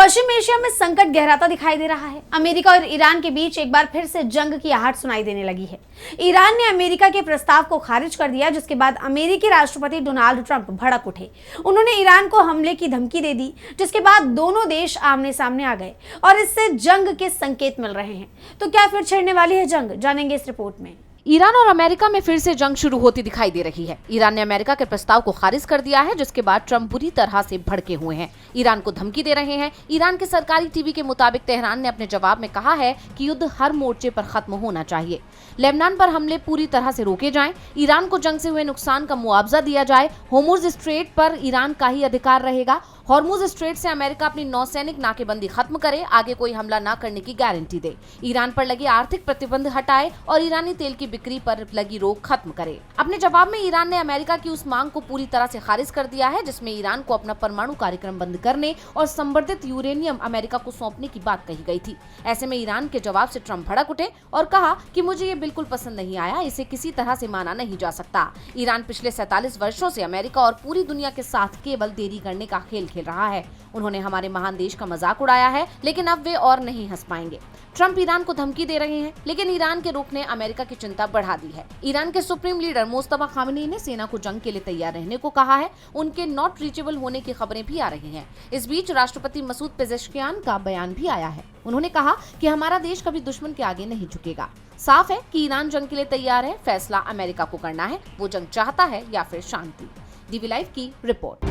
पश्चिम Asia में संकट गहराता दिखाई दे रहा है। अमेरिका और ईरान के बीच एक बार फिर से जंग की आहट सुनाई देने लगी है। ईरान ने अमेरिका के प्रस्ताव को खारिज कर दिया, जिसके बाद अमेरिकी राष्ट्रपति डोनाल्ड ट्रंप भड़क उठे। उन्होंने ईरान को हमले की धमकी दे दी, जिसके बाद दोनों देश आमने सामने आ गए और इससे जंग के संकेत मिल रहे हैं। तो क्या फिर छिड़ने वाली है जंग, जानेंगे इस रिपोर्ट में। ईरान और अमेरिका में फिर से जंग शुरू होती दिखाई दे रही है। ईरान ने अमेरिका के प्रस्ताव को खारिज कर दिया है, जिसके बाद ट्रंप बुरी तरह से भड़के हुए हैं। ईरान को धमकी दे रहे हैं। ईरान के सरकारी टीवी के मुताबिक तेहरान ने अपने जवाब में कहा है कि युद्ध हर मोर्चे पर खत्म होना चाहिए। लेबनान पर हमले पूरी तरह से रोके जाएं, ईरान को जंग से हुए नुकसान का मुआवजा दिया जाए, होर्मुज स्ट्रेट पर ईरान का ही अधिकार रहेगा, होर्मुज स्ट्रेट से अमेरिका अपनी नौसैनिक नाकेबंदी खत्म करे, आगे कोई हमला न करने की गारंटी दे, ईरान पर लगे आर्थिक प्रतिबंध हटाए और ईरानी तेल की बिक्री पर लगी रोक खत्म करे। अपने जवाब में ईरान ने अमेरिका की उस मांग को पूरी तरह से खारिज कर दिया है, जिसमें ईरान को अपना परमाणु कार्यक्रम बंद करने और संवर्धित यूरेनियम अमेरिका को सौंपने की बात कही गई थी। ऐसे में ईरान के जवाब से ट्रंप भड़क उठे और कहा कि मुझे ये बिल्कुल पसंद नहीं आया, इसे किसी तरह से माना नहीं जा सकता। ईरान पिछले 47 वर्षों से अमेरिका और पूरी दुनिया के साथ केवल देरी करने का खेल खेल रहा है। उन्होंने हमारे महान देश का मजाक उड़ाया है, लेकिन अब वे और नहीं हंस पाएंगे। ट्रंप ईरान को धमकी दे रहे हैं, लेकिन ईरान के रुख ने अमेरिका की चिंता बढ़ा दी है। ईरान के सुप्रीम लीडर मुस्तफा खामेनी ने सेना को जंग के लिए तैयार रहने को कहा है। उनके नॉट रीचेबल होने की खबरें भी आ रही हैं। इस बीच राष्ट्रपति मसूद पेजेश्कियान का बयान भी आया है। उन्होंने कहा कि हमारा देश कभी दुश्मन के आगे नहीं झुकेगा। साफ है कि ईरान जंग के लिए तैयार है, फैसला अमेरिका को करना है, वो जंग चाहता है या फिर शांति। डीवी लाइव की रिपोर्ट।